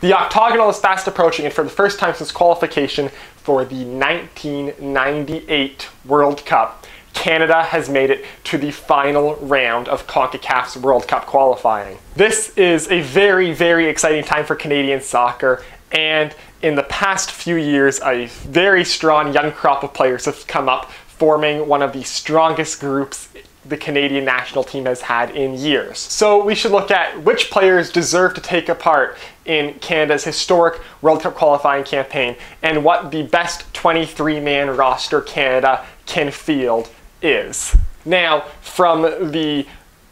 The Octagonal is fast approaching, and for the first time since qualification for the 1998 World Cup, Canada has made it to the final round of Concacaf's World Cup qualifying. This is a very, very exciting time for Canadian soccer, and in the past few years, a very strong young crop of players have come up, forming one of the strongest groups the Canadian national team has had in years. So we should look at which players deserve to take a part in Canada's historic World Cup qualifying campaign and what the best 23-man roster Canada can field is. Now, from the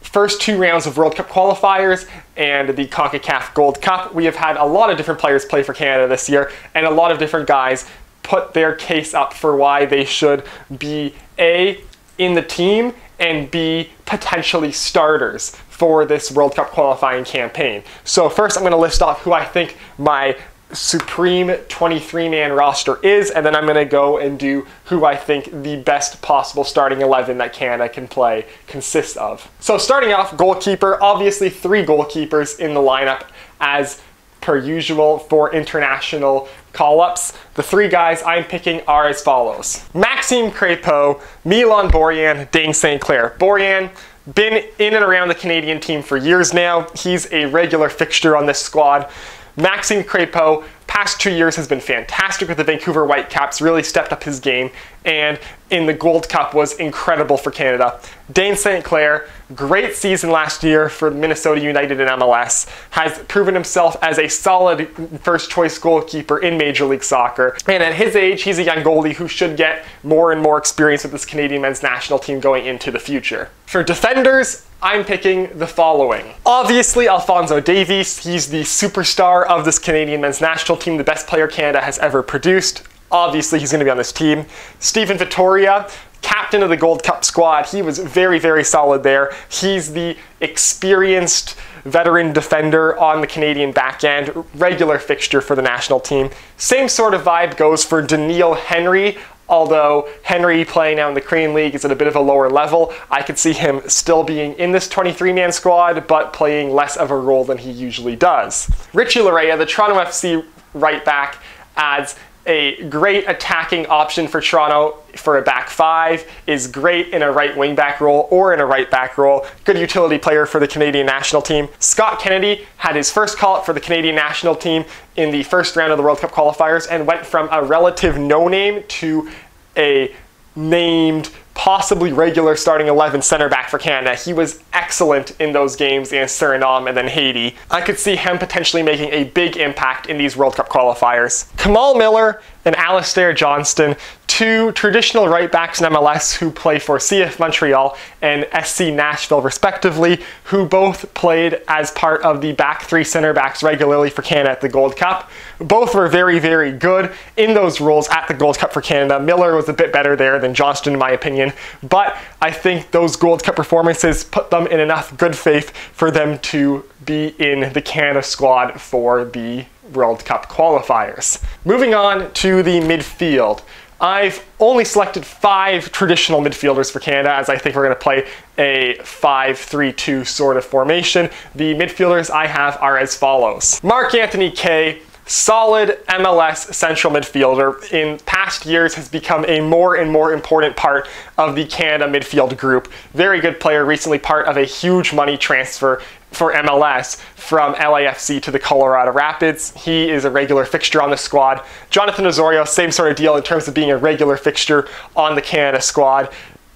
first two rounds of World Cup qualifiers and the Concacaf Gold Cup, we have had a lot of different players play for Canada this year, and a lot of different guys put their case up for why they should be A, in the team, and B, potentially starters for this World Cup qualifying campaign. So first I'm going to list off who I think my supreme 23-man roster is, and then I'm going to go and do who I think the best possible starting 11 that Canada can play consists of. So starting off, goalkeeper, obviously 3 goalkeepers in the lineup as per usual for international call-ups. The 3 guys I'm picking are as follows: Maxime Crépeau, Milan Borjan, Dane St. Clair. Borjan, been in and around the Canadian team for years now. He's a regular fixture on this squad. Maxime Crépeau, past 2 years, has been fantastic with the Vancouver Whitecaps, really stepped up his game, and in the Gold Cup was incredible for Canada. Dane St. Clair, great season last year for Minnesota United in MLS, has proven himself as a solid first-choice goalkeeper in Major League Soccer, and at his age, he's a young goalie who should get more and more experience with this Canadian men's national team going into the future. For defenders, I'm picking the following. Obviously, Alphonso Davies. He's the superstar of this Canadian men's national team, the best player Canada has ever produced. Obviously, he's going to be on this team. Stephen Vittoria, captain of the Gold Cup squad. He was very, very solid there. He's the experienced veteran defender on the Canadian back end, regular fixture for the national team. Same sort of vibe goes for Daniil Henry. Although Henry playing now in the Korean League is at a bit of a lower level, I could see him still being in this 23-man squad, but playing less of a role than he usually does. Richie Laryea, the Toronto FC right back, adds a great attacking option for Toronto for a back 5, is great in a right wing back role or in a right back role. Good utility player for the Canadian national team. Scott Kennedy had his first call-up for the Canadian national team in the first round of the World Cup qualifiers and went from a relative no-name to a named, possibly regular starting 11 center back for Canada. He was excellent in those games in Suriname and then Haiti. I could see him potentially making a big impact in these World Cup qualifiers. Kamal Miller and Alistair Johnston, 2 traditional right backs in MLS who play for CF Montreal and SC Nashville respectively, who both played as part of the back 3 center backs regularly for Canada at the Gold Cup. Both were very, very good in those roles at the Gold Cup for Canada. Miller was a bit better there than Johnston in my opinion, but I think those Gold Cup performances put them in enough good faith for them to be in the Canada squad for the World Cup qualifiers. Moving on to the midfield. I've only selected 5 traditional midfielders for Canada, as I think we're going to play a 5-3-2 sort of formation. The midfielders I have are as follows. Marc-Anthony Kaye, solid MLS central midfielder, in past years has become a more and more important part of the Canada midfield group. Very good player, recently part of a huge money transfer for MLS from LAFC to the Colorado Rapids. He is a regular fixture on the squad. Jonathan Osorio, same sort of deal in terms of being a regular fixture on the Canada squad.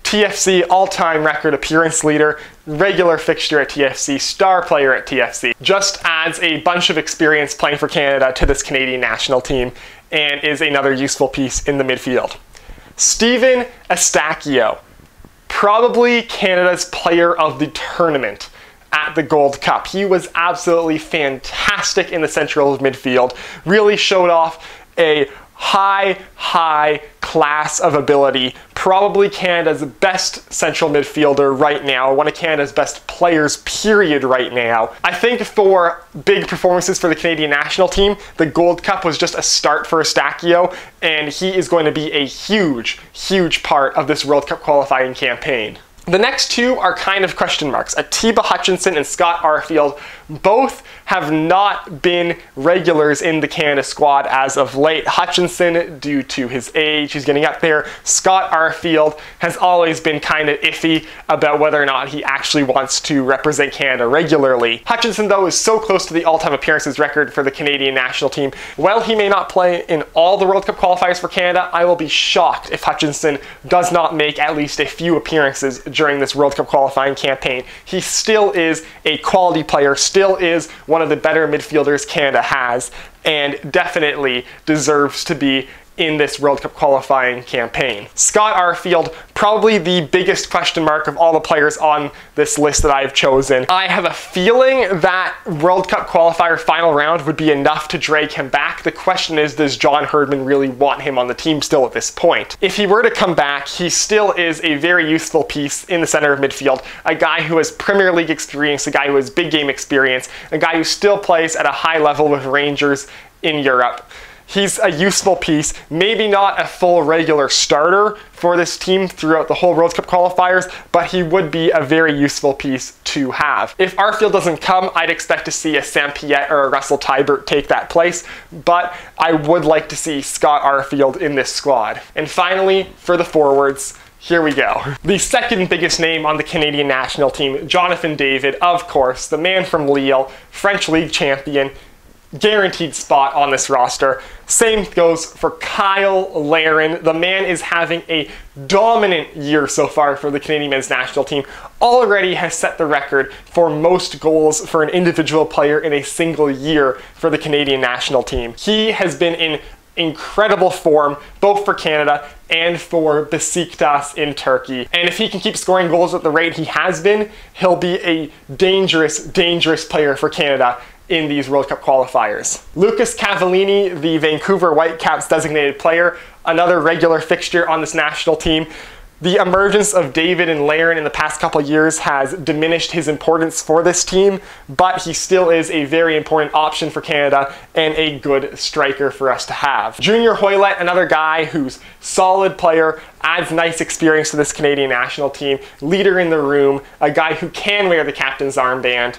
TFC all-time record appearance leader, regular fixture at TFC, star player at TFC. Just adds a bunch of experience playing for Canada to this Canadian national team and is another useful piece in the midfield. Steven Eustáquio, probably Canada's player of the tournament at the Gold Cup. He was absolutely fantastic in the central midfield, really showed off a high class of ability. Probably Canada's best central midfielder right now, one of Canada's best players, period, right now. I think for big performances for the Canadian national team, the Gold Cup was just a start for Eustáquio, and he is going to be a huge part of this World Cup qualifying campaign. The next two are kind of question marks. Atiba Hutchinson and Scott Arfield both have not been regulars in the Canada squad as of late. Hutchinson, due to his age, he's getting up there. Scott Arfield has always been kind of iffy about whether or not he actually wants to represent Canada regularly. Hutchinson, though, is so close to the all-time appearances record for the Canadian national team. While he may not play in all the World Cup qualifiers for Canada, I will be shocked if Hutchinson does not make at least a few appearances during this World Cup qualifying campaign. He still is a quality player, still is one of the better midfielders Canada has, and definitely deserves to be in this World Cup qualifying campaign. Scott Arfield, probably the biggest question mark of all the players on this list that I've chosen. I have a feeling that World Cup qualifier final round would be enough to drag him back. The question is, does John Herdman really want him on the team still at this point? If he were to come back, he still is a very useful piece in the center of midfield, a guy who has Premier League experience, a guy who has big game experience, a guy who still plays at a high level with Rangers in Europe. He's a useful piece, maybe not a full regular starter for this team throughout the whole World Cup qualifiers, but he would be a very useful piece to have. If Arfield doesn't come, I'd expect to see a Sam Piet or a Russell Tybert take that place, but I would like to see Scott Arfield in this squad. And finally, for the forwards, here we go. The second biggest name on the Canadian national team, Jonathan David, of course, the man from Lille, French league champion, guaranteed spot on this roster. Same goes for Kyle Larin. The man is having a dominant year so far for the Canadian men's national team. Already has set the record for most goals for an individual player in a single year for the Canadian national team. He has been in incredible form, both for Canada and for Besiktas in Turkey. And if he can keep scoring goals at the rate he has been, he'll be a dangerous, dangerous player for Canada in these World Cup qualifiers. Lucas Cavallini, the Vancouver Whitecaps designated player, another regular fixture on this national team. The emergence of David and Larin in the past couple years has diminished his importance for this team, but he still is a very important option for Canada and a good striker for us to have. Junior Hoylett, another guy who's solid player, adds nice experience to this Canadian national team, leader in the room, a guy who can wear the captain's armband.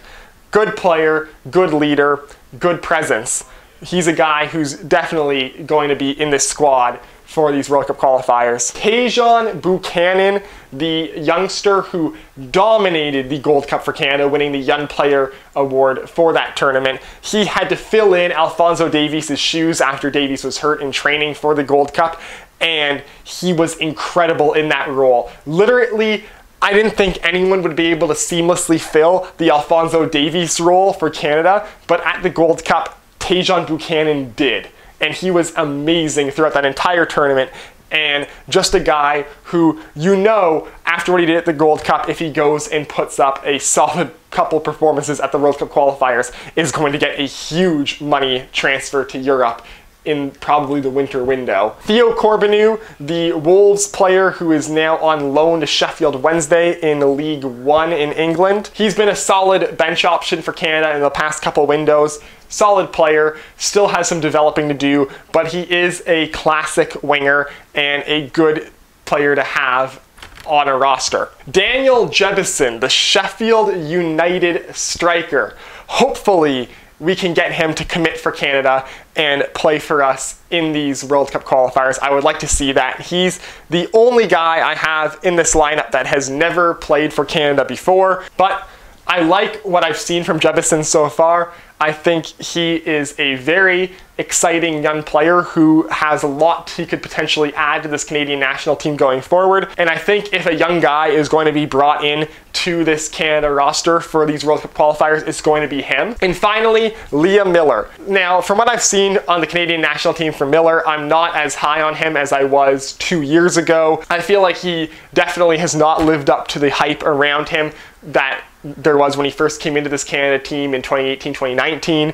Good player, good leader, good presence. He's a guy who's definitely going to be in this squad for these World Cup qualifiers. Tajon Buchanan, the youngster who dominated the Gold Cup for Canada, winning the Young Player Award for that tournament. He had to fill in Alphonso Davies' shoes after Davies was hurt in training for the Gold Cup, and he was incredible in that role. Literally, I didn't think anyone would be able to seamlessly fill the Alphonso Davies role for Canada, but at the Gold Cup, Tajon Buchanan did. And he was amazing throughout that entire tournament, and just a guy who, you know, after what he did at the Gold Cup, if he goes and puts up a solid couple performances at the World Cup qualifiers, is going to get a huge money transfer to Europe in probably the winter window. Theo Corbeanu, the Wolves player who is now on loan to Sheffield Wednesday in League One in England. He's been a solid bench option for Canada in the past couple windows. Solid player, still has some developing to do, but he is a classic winger and a good player to have on a roster. Daniel Jebison, the Sheffield United striker. Hopefully, we can get him to commit for Canada and play for us in these World Cup qualifiers. I would like to see that. He's the only guy I have in this lineup that has never played for Canada before, but I like what I've seen from Jebison so far. I think he is a very exciting young player who has a lot he could potentially add to this Canadian national team going forward. And I think if a young guy is going to be brought in to this Canada roster for these World Cup qualifiers, it's going to be him. And finally, Liam Miller. Now, from what I've seen on the Canadian national team for Miller, I'm not as high on him as I was 2 years ago. I feel like he definitely has not lived up to the hype around him that there was when he first came into this Canada team in 2018, 2019.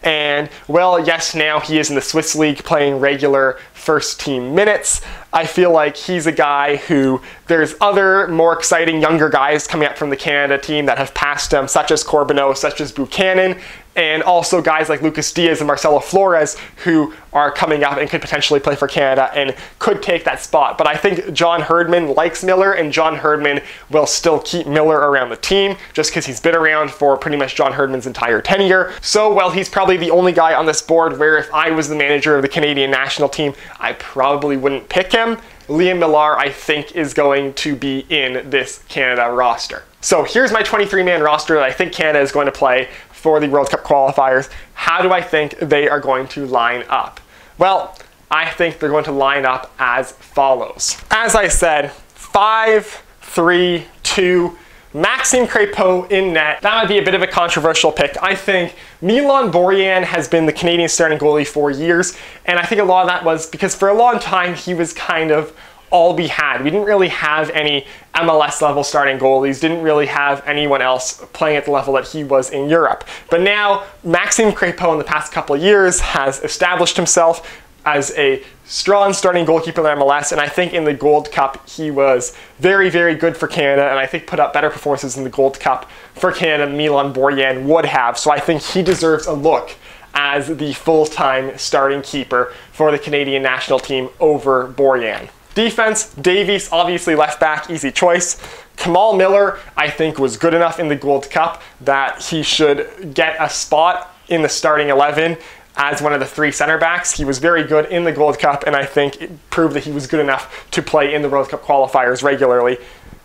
And, well, yes, now he is in the Swiss League playing regular first team minutes. I feel like he's a guy who there's other more exciting younger guys coming up from the Canada team that have passed him, such as Corbeanu, such as Buchanan. and also guys like Lucas Diaz and Marcelo Flores, who are coming up and could potentially play for Canada and could take that spot. But I think John Herdman likes Miller, and John Herdman will still keep Miller around the team just because he's been around for pretty much John Herdman's entire tenure. So, well, he's probably the only guy on this board where if I was the manager of the Canadian national team, I probably wouldn't pick him. Liam Millar, I think, is going to be in this Canada roster. So here's my 23-man roster that I think Canada is going to play for the World Cup qualifiers. How do I think they are going to line up? Well, I think they're going to line up as follows. As I said, 5-3-2, Maxime Crépeau in net. That might be a bit of a controversial pick. I think Milan Borjan has been the Canadian starting goalie for years, and I think a lot of that was because for a long time he was kind of all we had. We didn't really have any MLS level starting goalies, didn't really have anyone else playing at the level that he was in Europe. But now Maxime Crépeau in the past couple of years has established himself as a strong starting goalkeeper in the MLS, and I think in the Gold Cup he was very, very good for Canada, and I think put up better performances in the Gold Cup for Canada than Milan Borjan would have. So I think he deserves a look as the full-time starting keeper for the Canadian national team over Borjan. Defense, Davies, obviously left back, easy choice. Kamal Miller, I think, was good enough in the Gold Cup that he should get a spot in the starting 11 as one of the 3 center backs. He was very good in the Gold Cup, and I think it proved that he was good enough to play in the World Cup qualifiers regularly.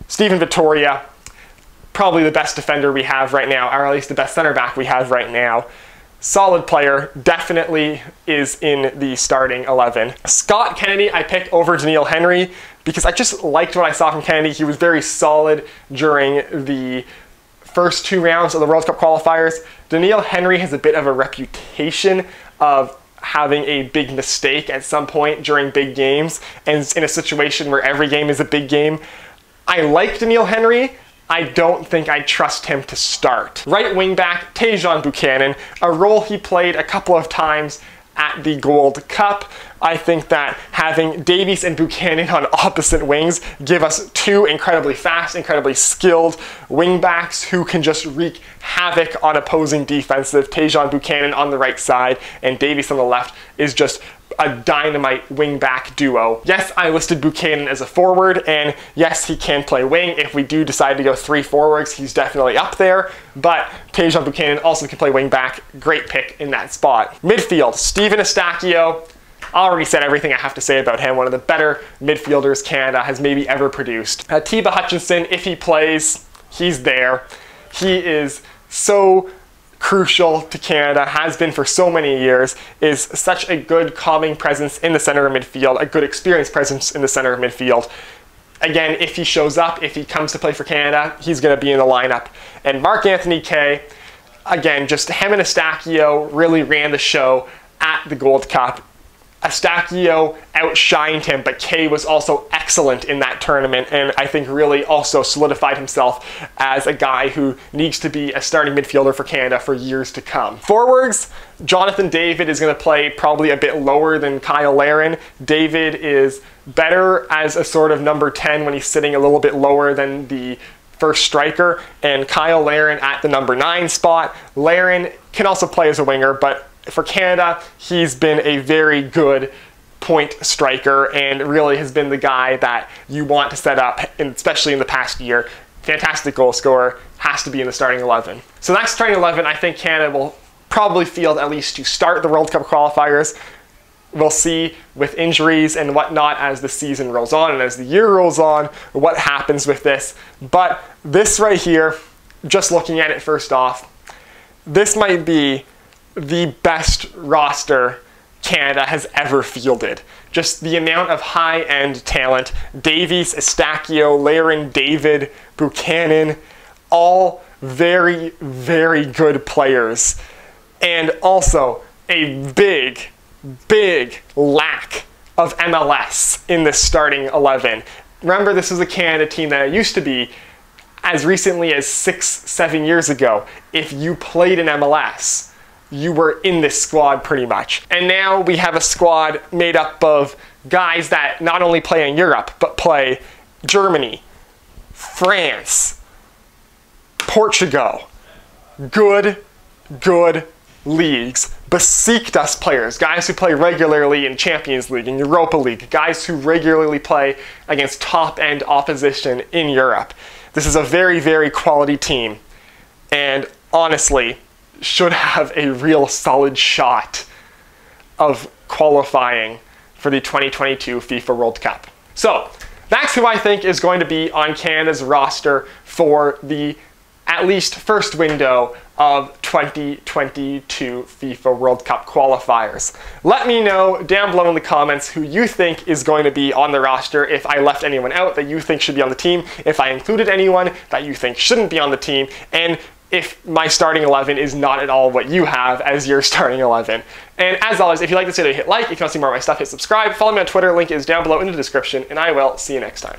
Steven Vittoria, probably the best defender we have right now, or at least the best center back we have right now. Solid player, definitely is in the starting 11. Scott Kennedy I picked over Daniil Henry because I just liked what I saw from Kennedy. He was very solid during the first 2 rounds of the World Cup qualifiers. Daniil Henry has a bit of a reputation of having a big mistake at some point during big games, and in a situation where every game is a big game. I like Daniil Henry. I don't think I trust him to start. Right wing back, Tajon Buchanan, a role he played a couple of times at the Gold Cup. I think that having Davies and Buchanan on opposite wings give us 2 incredibly fast, incredibly skilled wing backs who can just wreak havoc on opposing defensive. Tajon Buchanan on the right side and Davies on the left is just a dynamite wing-back duo. Yes, I listed Buchanan as a forward, and yes, he can play wing. If we do decide to go 3 forwards, he's definitely up there, but Tajon Buchanan also can play wing-back. Great pick in that spot. Midfield, Steven Eustáquio. I already said everything I have to say about him. One of the better midfielders Canada has maybe ever produced. Tiba Hutchinson, if he plays, he's there. He is so crucial to Canada, has been for so many years, is such a good calming presence in the center of midfield, a good experienced presence in the center of midfield. Again, if he shows up, if he comes to play for Canada, he's going to be in the lineup. And Marc-Anthony Kaye, again, just him and Eustáquio really ran the show at the Gold Cup. Eustáquio outshined him, but Kaye was also excellent in that tournament, and I think really also solidified himself as a guy who needs to be a starting midfielder for Canada for years to come. Forwards, Jonathan David is going to play probably a bit lower than Kyle Larin. David is better as a sort of number 10 when he's sitting a little bit lower than the first striker, and Kyle Larin at the number 9 spot. Larin can also play as a winger, but for Canada, he's been a very good point striker and really has been the guy that you want to set up, especially in the past year. Fantastic goal scorer, has to be in the starting 11. So that's starting 11. I think Canada will probably field at least to start the World Cup qualifiers. We'll see with injuries and whatnot as the season rolls on and as the year rolls on what happens with this. But this right here, just looking at it first off, this might be the best roster Canada has ever fielded. Just the amount of high-end talent. Davies, Eustáquio, Larin, David, Buchanan, all very, very good players. And also a big, big lack of MLS in this starting 11. Remember, this was a Canada team that used to be as recently as 6-7 years ago. If you played in MLS, you were in this squad pretty much. And now we have a squad made up of guys that not only play in Europe, but play Germany, France, Portugal. Good, good leagues, Besiktas players, guys who play regularly in Champions League and Europa League, guys who regularly play against top-end opposition in Europe. This is a very, very quality team, and honestly, should have a real solid shot of qualifying for the 2022 FIFA World Cup. So, that's who I think is going to be on Canada's roster for the at least first window of 2022 FIFA World Cup qualifiers. Let me know down below in the comments who you think is going to be on the roster, if I left anyone out that you think should be on the team, if I included anyone that you think shouldn't be on the team, and if my starting 11 is not at all what you have as your starting 11. And as always, if you like this video, hit like. If you want to see more of my stuff, hit subscribe. Follow me on Twitter, link is down below in the description, and I will see you next time.